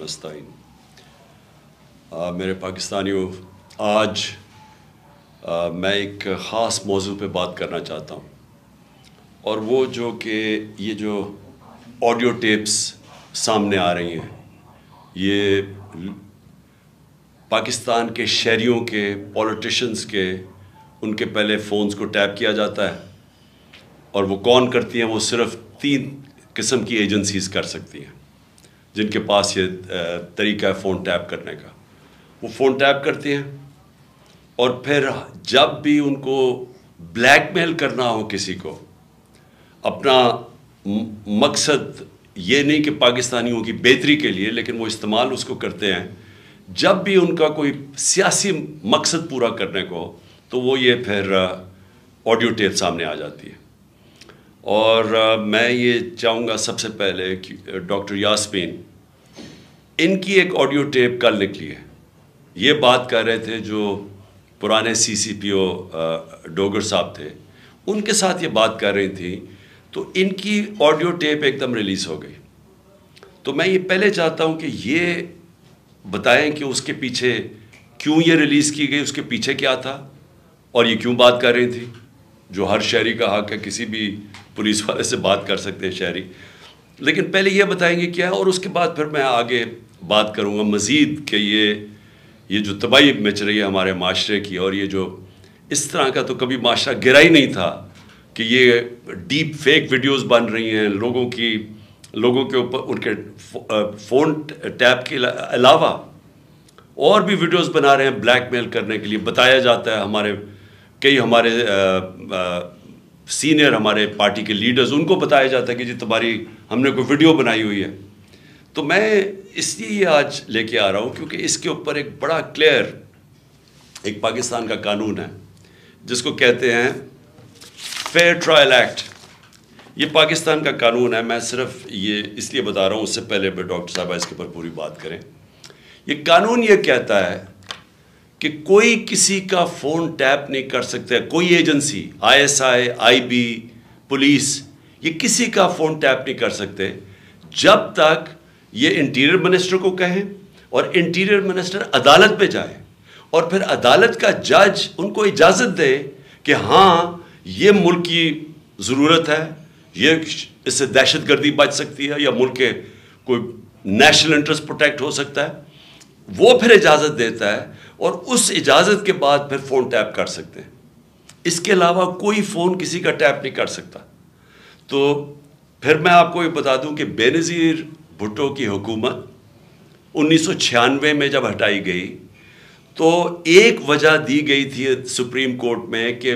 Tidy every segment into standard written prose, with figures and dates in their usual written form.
नस्ताइन। मेरे पाकिस्तानियों, आज मैं एक ख़ास मौजू पे बात करना चाहता हूँ, और वो जो कि ये जो ऑडियो टेप्स सामने आ रही हैं, ये पाकिस्तान के शहरियों के, पॉलिटिशियंस के, उनके पहले फ़ोन्स को टैप किया जाता है, और वो कौन करती हैं? वो सिर्फ़ 3 किस्म की एजेंसीज़ कर सकती हैं जिनके पास ये तरीका है फ़ोन टैप करने का। वो फ़ोन टैप करती हैं, और फिर जब भी उनको ब्लैकमेल करना हो किसी को, अपना मकसद ये नहीं कि पाकिस्तानियों की बेहतरी के लिए, लेकिन वो इस्तेमाल उसको करते हैं जब भी उनका कोई सियासी मकसद पूरा करने को, तो वो ये फिर ऑडियो टेप सामने आ जाती है। और मैं ये चाहूँगा सबसे पहले कि डॉक्टर यास्मीन, इनकी एक ऑडियो टेप कल निकली है। ये बात कर रहे थे जो पुराने CCPO डोगर साहब थे, उनके साथ ये बात कर रही थी, तो इनकी ऑडियो टेप एकदम रिलीज़ हो गई। तो मैं ये पहले चाहता हूँ कि ये बताएं कि उसके पीछे क्यों ये रिलीज़ की गई, उसके पीछे क्या था, और ये क्यों बात कर रही थी, जो हर शहरी का हक है, किसी भी पुलिस वाले से बात कर सकते हैं शहरी। लेकिन पहले ये बताएंगे क्या है, और उसके बाद फिर मैं आगे बात करूँगा मज़ीद कि ये जो तबाही मच रही है हमारे माशरे की, और ये जो इस तरह का तो कभी माशरा गिरा ही नहीं था कि ये डीप फेक वीडियोस बन रही हैं लोगों के ऊपर, उनके फ़ोन टैप के अलावा और भी वीडियोस बना रहे हैं ब्लैकमेल करने के लिए। बताया जाता है हमारे सीनियर हमारे पार्टी के लीडर्स, उनको बताया जाता है कि जी तुम्हारी हमने कोई वीडियो बनाई हुई है। तो मैं इसलिए ये आज लेके आ रहा हूँ क्योंकि इसके ऊपर एक बड़ा क्लियर एक पाकिस्तान का कानून है जिसको कहते हैं फेयर ट्रायल एक्ट। ये पाकिस्तान का कानून है। मैं सिर्फ ये इसलिए बता रहा हूँ, उससे पहले डॉक्टर साहब इसके ऊपर पूरी बात करें। ये कानून ये कहता है कि कोई किसी का फ़ोन टैप नहीं कर सकता, कोई एजेंसी, ISI, IB, पुलिस, ये किसी का फ़ोन टैप नहीं कर सकते जब तक ये इंटीरियर मिनिस्टर को कहें और इंटीरियर मिनिस्टर अदालत में जाए और फिर अदालत का जज उनको इजाज़त दे कि हाँ ये मुल्क की ज़रूरत है, ये इससे दहशतगर्दी बच सकती है या मुल्क के कोई नेशनल इंटरेस्ट प्रोटेक्ट हो सकता है, वो फिर इजाज़त देता है और उस इजाज़त के बाद फिर फ़ोन टैप कर सकते हैं। इसके अलावा कोई फ़ोन किसी का टैप नहीं कर सकता। तो फिर मैं आपको ये बता दूं कि बेनज़ीर भुट्टो की हुकूमत 1996 में जब हटाई गई तो एक वजह दी गई थी सुप्रीम कोर्ट में कि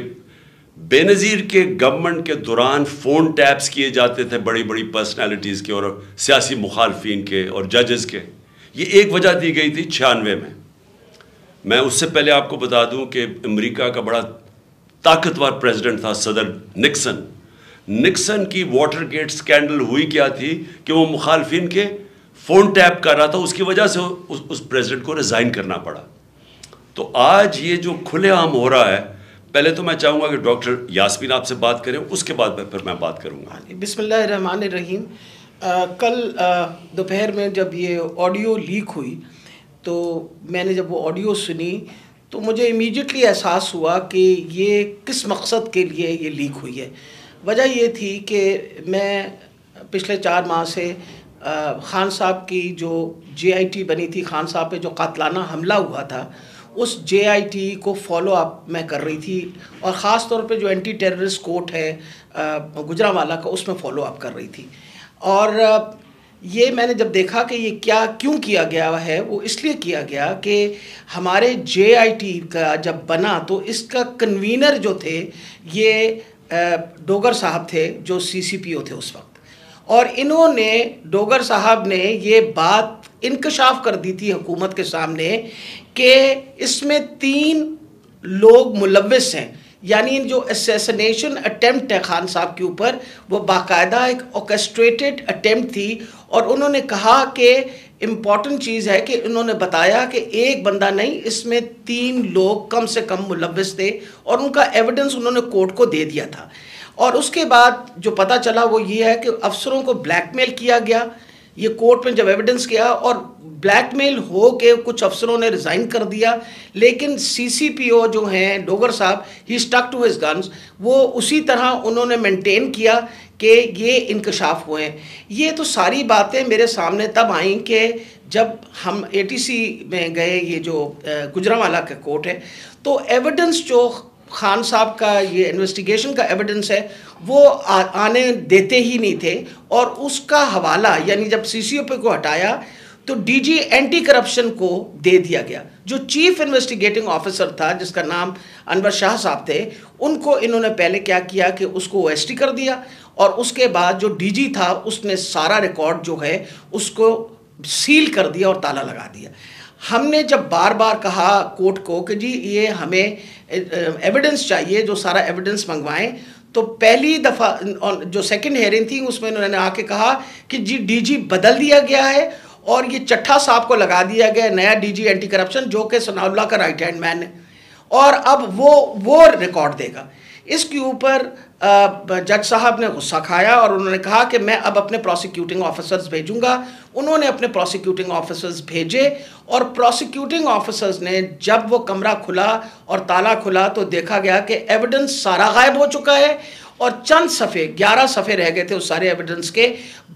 बेनज़ीर के गवर्नमेंट के दौरान फ़ोन टैप्स किए जाते थे बड़ी बड़ी पर्सनैलिटीज़ के और सियासी मुखालफिन के और जजेस के। ये एक वजह दी गई थी 96 में। मैं उससे पहले आपको बता दूं कि अमेरिका का बड़ा ताकतवर प्रेसिडेंट था सदर निक्सन की वाटरगेट स्कैंडल हुई क्या थी कि वो मुखालफिन के फ़ोन टैप कर रहा था, उसकी वजह से उस प्रेसिडेंट को रिज़ाइन करना पड़ा। तो आज ये जो खुलेआम हो रहा है, पहले तो मैं चाहूँगा कि डॉक्टर यास्मीन आपसे बात करें, उसके बाद फिर मैं बात करूँगा। बिस्मिल्लाहिर्रहमानिर्रहीम। कल दोपहर में जब ये ऑडियो लीक हुई तो मैंने जब वो ऑडियो सुनी तो मुझे इमीडिएटली एहसास हुआ कि ये किस मकसद के लिए ये लीक हुई है। वजह ये थी कि मैं पिछले 4 माह से ख़ान साहब की जो JIT बनी थी, ख़ान साहब पे जो कातलाना हमला हुआ था, उस JIT को फॉलो अप मैं कर रही थी और ख़ास तौर पे जो एंटी टेररिस्ट कोर्ट है गुजरांवाला का, उसमें फॉलो अप कर रही थी। और ये मैंने जब देखा कि ये क्यों किया गया है, वो इसलिए किया गया कि हमारे JIT का जब बना तो इसका कन्वीनर जो थे ये डोगर साहब थे जो CCPO थे उस वक्त, और इन्होंने डोगर साहब ने ये बात इंकशाफ कर दी थी हुकूमत के सामने कि इसमें 3 लोग मुलव्विस हैं। यानी जो असैसिनेशन अटेम्प्ट है ख़ान साहब के ऊपर, वो बाकायदा एक ऑर्केस्ट्रेटेड अटेम्प्ट थी। और उन्होंने कहा कि इम्पॉर्टेंट चीज़ है कि उन्होंने बताया कि एक बंदा नहीं, इसमें 3 लोग कम से कम मुलव्विस थे और उनका एविडेंस उन्होंने कोर्ट को दे दिया था। और उसके बाद जो पता चला वो ये है कि अफसरों को ब्लैकमेल किया गया, ये कोर्ट में जब एविडेंस किया और ब्लैकमेल हो के कुछ अफसरों ने रिज़ाइन कर दिया, लेकिन सीसीपीओ जो हैं डोगर साहब, ही स्टक टू हिज गन्स, वो उसी तरह उन्होंने मेंटेन किया कि ये इंकशाफ हुए हैं। ये तो सारी बातें मेरे सामने तब आई कि जब हम एटीसी में गए, ये जो गुजरांवाला का कोर्ट है, तो एविडेंस जो खान साहब का ये इन्वेस्टिगेशन का एविडेंस है वो आने देते ही नहीं थे, और उसका हवाला यानी जब सीसीओपी को हटाया तो डीजी एंटी करप्शन को दे दिया गया। जो चीफ इन्वेस्टिगेटिंग ऑफिसर था जिसका नाम अनवर शाह साहब थे, उनको इन्होंने पहले क्या किया कि उसको ओएसटी कर दिया, और उसके बाद जो डीजी था उसने सारा रिकॉर्ड जो है उसको सील कर दिया और ताला लगा दिया। हमने जब बार बार कहा कोर्ट को कि जी ये हमें एविडेंस चाहिए, जो सारा एविडेंस मंगवाएं, तो पहली दफ़ा जो सेकंड हेयरिंग थी उसमें उन्होंने आके कहा कि जी डीजी बदल दिया गया है और ये चट्ठा साहब को लगा दिया गया नया डीजी एंटी करप्शन, जो कि सनाउल्लाह का राइट हैंड मैन है, और अब वो रिकॉर्ड देगा। इसके ऊपर जज साहब ने गुस्सा खाया और उन्होंने कहा कि मैं अब अपने प्रोसिक्यूटिंग ऑफिसर्स भेजूंगा। उन्होंने अपने प्रोसिक्यूटिंग ऑफिसर्स भेजे, और प्रोसिक्यूटिंग ऑफिसर्स ने जब वो कमरा खुला और ताला खुला तो देखा गया कि एविडेंस सारा गायब हो चुका है, और चंद सफ़े 11 सफ़े रह गए थे उस सारे एविडेंस के,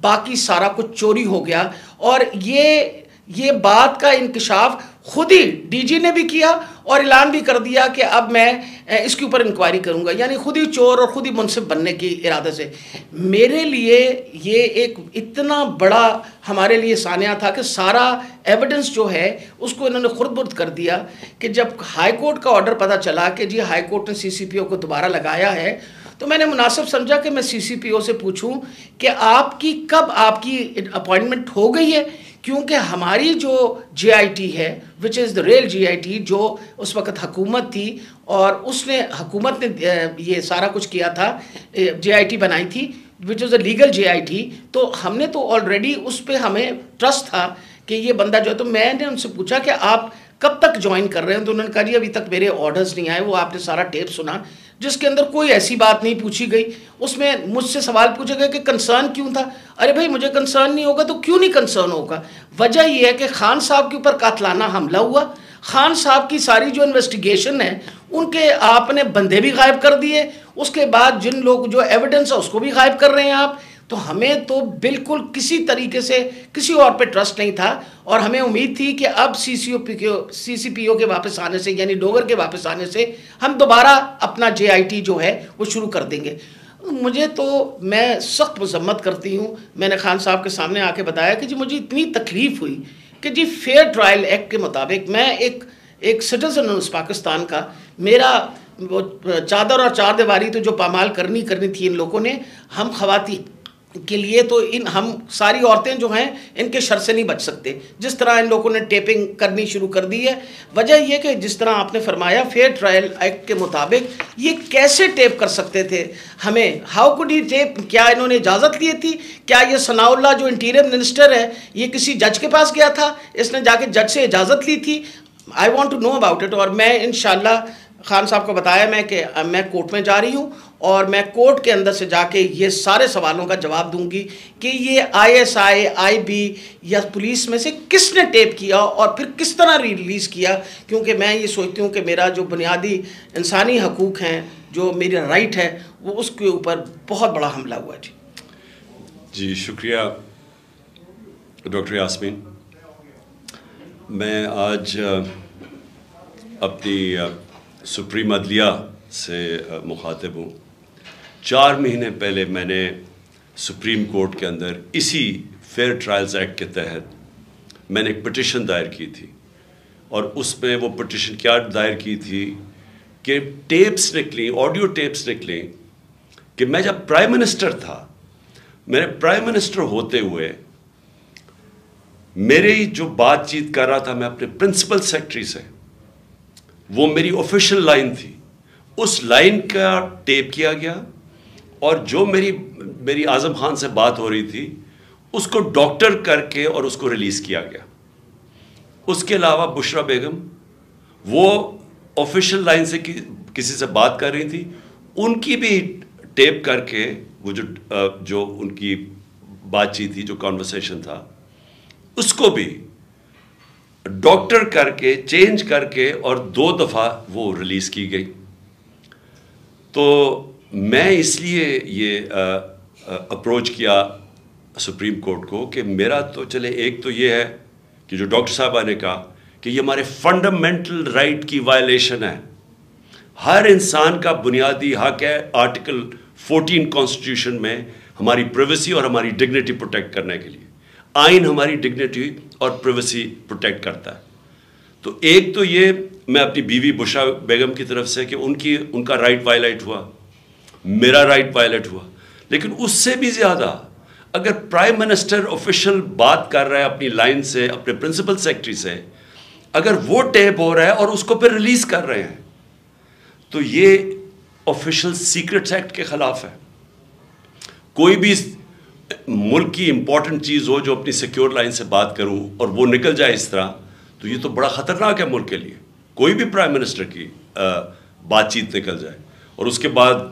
बाकी सारा कुछ चोरी हो गया। और ये बात का इंकशाफ खुद ही डीजी ने भी किया और ऐलान भी कर दिया कि अब मैं इसके ऊपर इंक्वायरी करूंगा, यानी खुद ही चोर और खुद ही मुनसिफ बनने की इरादे से। मेरे लिए ये एक इतना बड़ा हमारे लिए सानिया था कि सारा एविडेंस जो है उसको इन्होंने खुर्द-बुर्द कर दिया कि जब हाई कोर्ट का ऑर्डर पता चला कि जी हाई कोर्ट ने सीसीपीओ को दोबारा लगाया है, तो मैंने मुनासिब समझा कि मैं सीसीपीओ से पूछूं कि कब आपकी अपॉइंटमेंट हो गई है, क्योंकि हमारी जो जीआईटी है which is the real GIT, जो उस वक़्त हुकूमत थी और हुकूमत ने ये सारा कुछ किया था, जीआईटी बनाई थी which is a legal GIT, तो हमने तो ऑलरेडी उस पर हमें ट्रस्ट था कि ये बंदा जो है। तो मैंने उनसे पूछा कि आप कब तक ज्वाइन कर रहे हैं, तो उन्होंने कहा जी अभी तक मेरे ऑर्डर्स नहीं आए। वो आपने सारा टेप सुना जिसके अंदर कोई ऐसी बात नहीं पूछी गई। उसमें मुझसे सवाल पूछे गए कि कंसर्न क्यों था। अरे भाई मुझे कंसर्न नहीं होगा तो क्यों नहीं कंसर्न होगा। वजह यह है कि खान साहब के ऊपर कातलाना हमला हुआ, खान साहब की सारी जो इन्वेस्टिगेशन है उनके आपने बंदे भी गायब कर दिए, उसके बाद जिन लोग जो एविडेंस है उसको भी गायब कर रहे हैं आप। तो हमें तो बिल्कुल किसी तरीके से किसी और पे ट्रस्ट नहीं था, और हमें उम्मीद थी कि अब सीसीपीओ के वापस आने से, यानी डोगर के वापस आने से, हम दोबारा अपना जेआईटी जो है वो शुरू कर देंगे। मुझे तो, मैं सख्त मजम्मत करती हूँ। मैंने खान साहब के सामने आके बताया कि जी मुझे इतनी तकलीफ़ हुई कि जी फेयर ट्रायल एक्ट के मुताबिक मैं एक सिटीज़न हूँ उस पाकिस्तान का, मेरा वो चादर और चार दीवारी तो जो पामाल करनी थी इन लोगों ने, हम खवातीन के लिए तो हम सारी औरतें जो हैं इनके शर से नहीं बच सकते। जिस तरह इन लोगों ने टेपिंग करनी शुरू कर दी है, वजह यह कि जिस तरह आपने फरमाया फेयर ट्रायल एक्ट के मुताबिक ये कैसे टेप कर सकते थे हमें, हाउ कुड ही टेप, क्या इन्होंने इजाज़त ली थी? क्या ये सनाउल्लाह जो इंटीरियर मिनिस्टर है ये किसी जज के पास गया था, इसने जाके जज से इजाज़त ली थी? I want to know about it. और मैं इंशाल्लाह खान साहब को बताया मैं कोर्ट में जा रही हूँ, और मैं कोर्ट के अंदर से जाके ये सारे सवालों का जवाब दूंगी कि ये आईएसआई, आईबी या पुलिस में से किसने टेप किया और फिर किस तरह रिलीज़ किया। क्योंकि मैं ये सोचती हूँ कि मेरा जो बुनियादी इंसानी हकूक़ हैं, जो मेरा राइट है, वो उसके ऊपर बहुत बड़ा हमला हुआ। जी शुक्रिया डॉक्टर यास्मीन। मैं आज अपनी सुप्रीम अदलिया से मुखातिब हूँ। 4 महीने पहले मैंने सुप्रीम कोर्ट के अंदर इसी फेयर ट्रायल्स एक्ट के तहत मैंने एक पिटिशन दायर की थी, और उसमें वो पिटिशन क्या दायर की थी कि टेप्स निकली, ऑडियो टेप्स निकली कि मैं जब प्राइम मिनिस्टर था, मेरे प्राइम मिनिस्टर होते हुए मेरी जो बातचीत कर रहा था मैं अपने प्रिंसिपल सेक्रेटरी से, वो मेरी ऑफिशियल लाइन थी, उस लाइन का टेप किया गया, और जो मेरी आज़म खान से बात हो रही थी उसको डॉक्टर करके और उसको रिलीज़ किया गया। उसके अलावा बुशरा बेगम वो ऑफिशियल लाइन से किसी से बात कर रही थी, उनकी भी टेप करके वो जो उनकी बातचीत थी, जो कॉन्वर्सेशन था, उसको भी डॉक्टर करके चेंज करके और 2 दफ़ा वो रिलीज़ की गई। तो मैं इसलिए ये अप्रोच किया सुप्रीम कोर्ट को कि मेरा तो चले, एक तो ये है कि जो डॉक्टर साहबा ने कहा कि ये हमारे फंडामेंटल राइट की वायलेशन है। हर इंसान का बुनियादी हक है आर्टिकल 14 कॉन्स्टिट्यूशन में हमारी प्राइवेसी और हमारी डिग्निटी प्रोटेक्ट करने के लिए। आइन हमारी डिग्निटी और प्राइवेसी प्रोटेक्ट करता है। तो एक तो ये मैं अपनी बीवी बुशरा बेगम की तरफ से कि उनका राइट वायलेट हुआ, मेरा राइट वायलेट हुआ। लेकिन उससे भी ज़्यादा अगर प्राइम मिनिस्टर ऑफिशियल बात कर रहा है अपनी लाइन से, अपने प्रिंसिपल सेक्रेटरी से, अगर वो टेप हो रहा है और उसको फिर रिलीज़ कर रहे हैं, तो ये ऑफिशियल सीक्रेट्स एक्ट के ख़िलाफ़ है। कोई भी मुल्क की इंपॉर्टेंट चीज़ हो जो अपनी सिक्योर लाइन से बात करूं और वो निकल जाए इस तरह, तो ये तो बड़ा ख़तरनाक है मुल्क के लिए। कोई भी प्राइम मिनिस्टर की बातचीत निकल जाए। और उसके बाद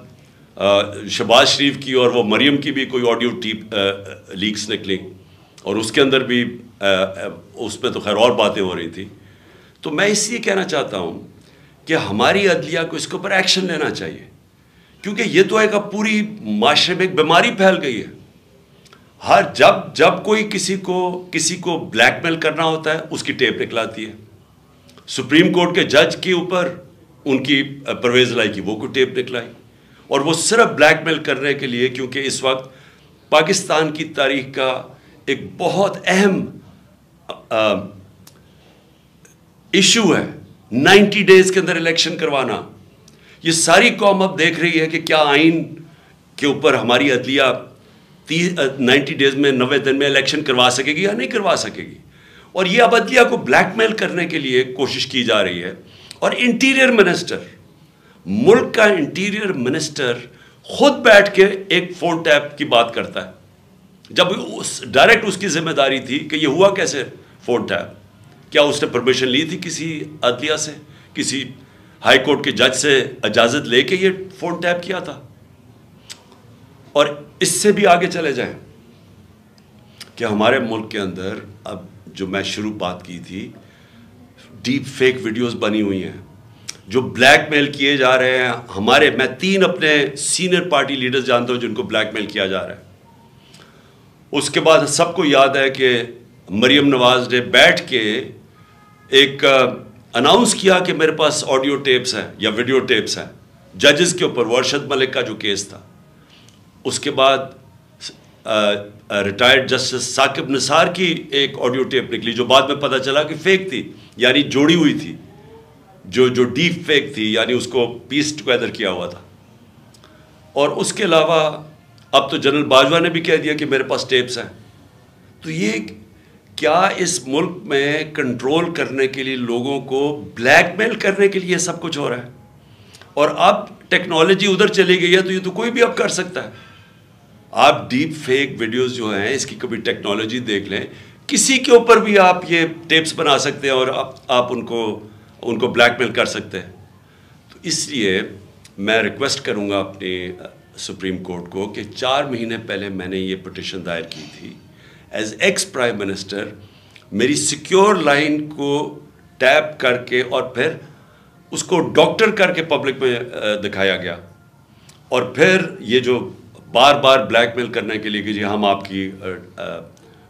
शहबाज शरीफ की और वो मरियम की भी कोई ऑडियो लीक्स निकली और उसके अंदर भी उसमें तो खैर और बातें हो रही थी। तो मैं इसलिए कहना चाहता हूँ कि हमारी अदलिया को इसके ऊपर एक्शन लेना चाहिए, क्योंकि ये तो एक पूरी माशरे में एक बीमारी फैल गई है। हर जब कोई किसी को ब्लैकमेल करना होता है, उसकी टेप निकलाती है। सुप्रीम कोर्ट के जज के ऊपर उनकी परवेज़ लाई की वो कोई टेप निकलाई, और वो सिर्फ ब्लैकमेल करने के लिए, क्योंकि इस वक्त पाकिस्तान की तारीख का एक बहुत अहम इशू है 90 डेज़ के अंदर इलेक्शन करवाना। ये सारी कौम अब देख रही है कि क्या आइन के ऊपर हमारी अदलिया 90 डेज़ में 90 दिन में इलेक्शन करवा सकेगी या नहीं करवा सकेगी। और ये अब अदलिया को ब्लैकमेल करने के लिए कोशिश की जा रही है। और इंटीरियर मिनिस्टर, मुल्क का इंटीरियर मिनिस्टर खुद बैठ के एक फ़ोन टैप की बात करता है, जब डायरेक्ट उसकी जिम्मेदारी थी कि ये हुआ कैसे फ़ोन टैप। क्या उसने परमिशन ली थी किसी अदलिया से, किसी हाई कोर्ट के जज से इजाज़त लेके ये फ़ोन टैप किया था। और इससे भी आगे चले जाएं कि हमारे मुल्क के अंदर अब जो मैं शुरू बात की थी, डीप फेक वीडियोस बनी हुई हैं, जो ब्लैकमेल किए जा रहे हैं। मैं 3 अपने सीनियर पार्टी लीडर्स जानता हूं जिनको ब्लैकमेल किया जा रहा है। उसके बाद सबको याद है कि मरियम नवाज ने बैठ के एक अनाउंस किया कि मेरे पास ऑडियो टेप्स हैं या वीडियो टेप्स हैं जजेस के ऊपर, वर्शद मलिक का जो केस था। उसके बाद रिटायर्ड जस्टिस साकिब निसार की एक ऑडियो टेप निकली, जो बाद में पता चला कि फेक थी, यानी जोड़ी हुई थी, जो डीप फेक थी, यानी उसको पीस टुगेदर किया हुआ था। और उसके अलावा अब तो जनरल बाजवा ने भी कह दिया कि मेरे पास टेप्स हैं। तो ये क्या इस मुल्क में कंट्रोल करने के लिए, लोगों को ब्लैकमेल करने के लिए सब कुछ हो रहा है। और अब टेक्नोलॉजी उधर चली गई है, तो ये तो कोई भी अब कर सकता है। आप डीप फेक वीडियोस जो हैं, इसकी कभी टेक्नोलॉजी देख लें, किसी के ऊपर भी आप ये टेप्स बना सकते हैं और आप उनको ब्लैकमेल कर सकते हैं। तो इसलिए मैं रिक्वेस्ट करूंगा अपने सुप्रीम कोर्ट को कि 4 महीने पहले मैंने ये पिटिशन दायर की थी। एज एक्स प्राइम मिनिस्टर मेरी सिक्योर लाइन को टैप करके और फिर उसको डॉक्टर करके पब्लिक में दिखाया गया। और फिर ये जो बार बार ब्लैकमेल करने के लिए कि जी हम आपकी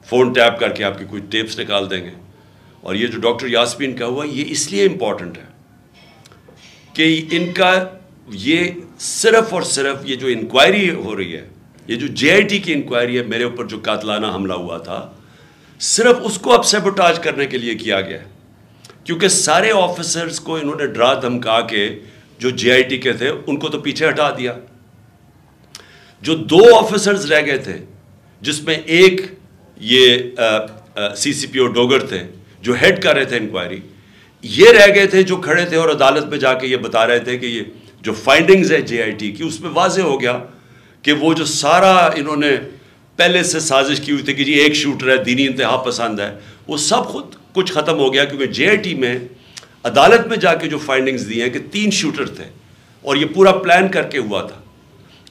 फ़ोन टैप करके आपकी कोई टेप्स निकाल देंगे। और ये जो डॉक्टर यास्मीन का हुआ, ये इसलिए इम्पॉर्टेंट है कि इनका ये सिर्फ़ और सिर्फ ये जो इंक्वायरी हो रही है, ये जो JIT की इंक्वायरी है, मेरे ऊपर जो कातलाना हमला हुआ था, सिर्फ उसको अब सैबोटाज करने के लिए किया गया है। क्योंकि सारे ऑफिसर्स को इन्होंने डरा धमका के, जो JIT के थे उनको तो पीछे हटा दिया। जो 2 ऑफिसर्स रह गए थे, जिसमें एक ये CCPO डोगर थे जो हेड कर रहे थे इंक्वायरी, ये रह गए थे जो खड़े थे और अदालत में जाके ये बता रहे थे कि ये जो फाइंडिंग्स है JIT की, उसमें वाजे हो गया कि वो जो सारा इन्होंने पहले से साजिश की हुई थी कि जी एक शूटर है, दीनी इंतहा पसंद है, वो सब खुद कुछ ख़त्म हो गया। क्योंकि JIT में अदालत में जाके जो फाइंडिंग्स दी हैं कि 3 शूटर थे और ये पूरा प्लान करके हुआ था।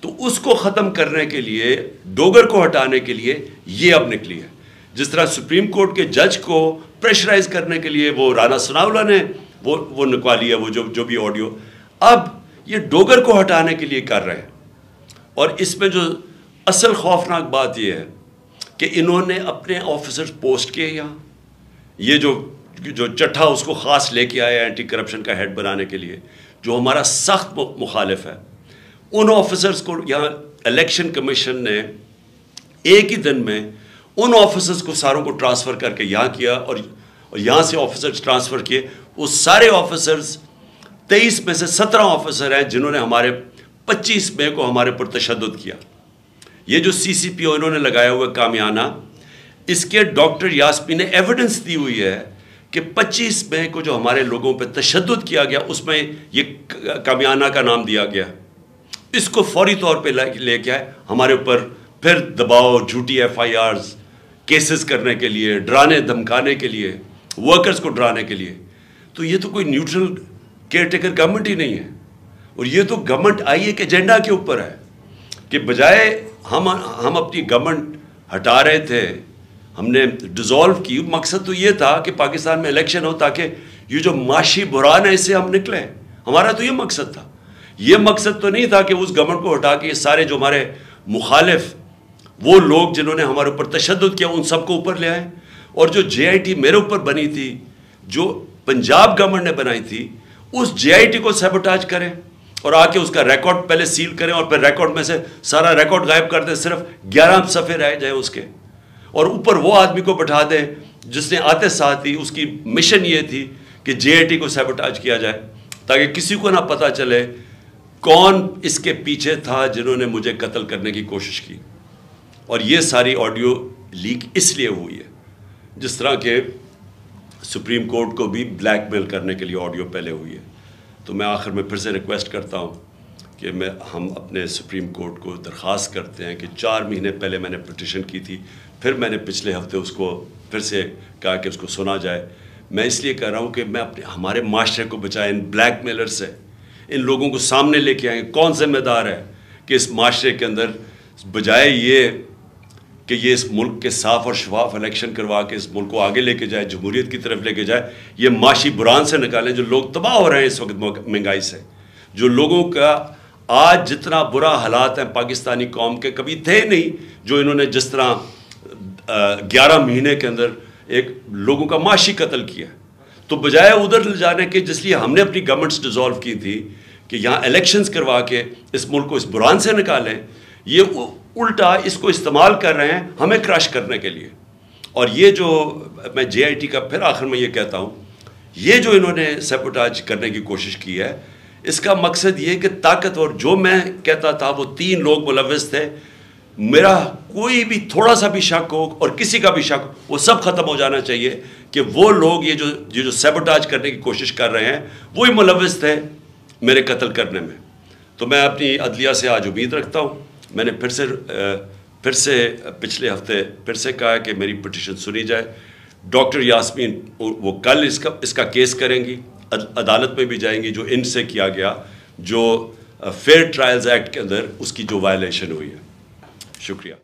तो उसको ख़त्म करने के लिए, डोगर को हटाने के लिए ये अब निकली है। जिस तरह सुप्रीम कोर्ट के जज को प्रेशराइज करने के लिए वो राना सनाउल्लाह ने वो निकाली है, वो जो भी ऑडियो, अब ये डोगर को हटाने के लिए कर रहे हैं। और इसमें जो असल खौफनाक बात ये है कि इन्होंने अपने ऑफिसर्स पोस्ट किए यहाँ, ये जो चट्ठा उसको ख़ास लेके आया एंटी करप्शन का हेड बनाने के लिए, जो हमारा सख्त मुखालिफ है, उन ऑफिसर्स को यहाँ इलेक्शन कमीशन ने एक ही दिन में उन ऑफिसर्स को सारों को ट्रांसफ़र करके यहाँ किया, और यहाँ से ऑफिसर्स ट्रांसफ़र किए। वो सारे ऑफिसर्स 23 में से 17 ऑफिसर हैं जिन्होंने हमारे 25 मई को हमारे पर तशद्दुद किया। ये जो CCPO इन्होंने लगाया हुआ कामियाना, इसके डॉक्टर यास्मीन ने एविडेंस दी हुई है कि 25 मई को जो हमारे लोगों पे तशद्दुद किया गया उसमें ये कामियाना का नाम दिया गया। इसको फौरी तौर पे लेके आए हमारे ऊपर, फिर दबाव, झूठी FIRs केसेस करने के लिए, डराने धमकाने के लिए, वर्कर्स को डराने के लिए। तो ये तो कोई न्यूट्रल केयरटेकर गवर्नमेंट ही नहीं है। और ये तो गवर्नमेंट आई एक एजेंडा के ऊपर है कि बजाय हम अपनी गवर्नमेंट हटा रहे थे, हमने डिज़ोल्व की। मकसद तो ये था कि पाकिस्तान में इलेक्शन हो ताकि ये जो माशी बुरान है इससे हम निकलें। हमारा तो ये मकसद था। ये मकसद तो नहीं था कि उस गवर्नमेंट को हटा के ये सारे जो हमारे मुखालिफ, वो लोग जिन्होंने हमारे ऊपर तशद्दुद किया, उन सबको ऊपर ले आए। और जो JIT मेरे ऊपर बनी थी, जो पंजाब गवर्नमेंट ने बनाई थी, उस JIT को सैबोटाज करें और आके उसका रिकॉर्ड पहले सील करें और फिर रिकॉर्ड में से सारा रिकॉर्ड गायब कर दें, सिर्फ 11 सफ़े रह जाए उसके, और ऊपर वो आदमी को बैठा दें जिसने आते साथ ही उसकी मिशन ये थी कि JIT को सैबोटाज किया जाए, ताकि किसी को ना पता चले कौन इसके पीछे था जिन्होंने मुझे कत्ल करने की कोशिश की। और ये सारी ऑडियो लीक इसलिए हुई है, जिस तरह के सुप्रीम कोर्ट को भी ब्लैकमेल करने के लिए ऑडियो पहले हुई है। तो मैं आखिर में फिर से रिक्वेस्ट करता हूँ कि हम अपने सुप्रीम कोर्ट को दरख्वास्त करते हैं कि 4 महीने पहले मैंने पिटिशन की थी, फिर मैंने पिछले हफ्ते उसको फिर से कहा कि उसको सुना जाए। मैं इसलिए कह रहा हूँ कि मैं हमारे माशरे को बचाएं इन ब्लैकमेलर से, इन लोगों को सामने लेके आएँ। कौन जिम्मेदार है कि इस माशरे के अंदर बजाय ये कि ये इस मुल्क के साफ़ और शफाफ इलेक्शन करवा के इस मुल्क को आगे लेके जाए, जमहूरियत की तरफ लेके जाए, ये माशी बुरान से निकालें। जो लोग तबाह हो रहे हैं इस वक्त महंगाई से, जो लोगों का आज जितना बुरा हालात हैं पाकिस्तानी कौम के कभी थे नहीं, जो इन्होंने जिस तरह 11 महीने के अंदर एक लोगों का माशी कत्ल किया, तो बजाय उधर ले जाने के, जिसलिए हमने अपनी गवर्नमेंट्स डिज़ोल्व की थी कि यहाँ इलेक्शंस करवा के इस मुल्क को इस बुरान से निकालें, ये उल्टा इसको इस्तेमाल कर रहे हैं हमें क्रश करने के लिए। और ये जो मैं JIT का फिर आखिर में ये कहता हूँ, ये जो इन्होंने सैबोटाज करने की कोशिश की है, इसका मकसद ये कि ताकतवर, जो मैं कहता था वो 3 लोग मुलव्विस थे, मेरा कोई भी थोड़ा सा भी शक हो और किसी का भी शक, वो सब ख़त्म हो जाना चाहिए कि वो लोग ये जो सैबोटाज करने की कोशिश कर रहे हैं वही मुलव्विस थे मेरे कत्ल करने में। तो मैं अपनी अदलिया से आज उम्मीद रखता हूँ। मैंने फिर से पिछले हफ्ते फिर से कहा कि मेरी पिटिशन सुनी जाए। डॉक्टर यास्मीन वो कल इसका केस करेंगी, अदालत में भी जाएंगी, जो इनसे किया गया, जो फेयर ट्रायल्स एक्ट के अंदर उसकी जो वायलेशन हुई है। शुक्रिया।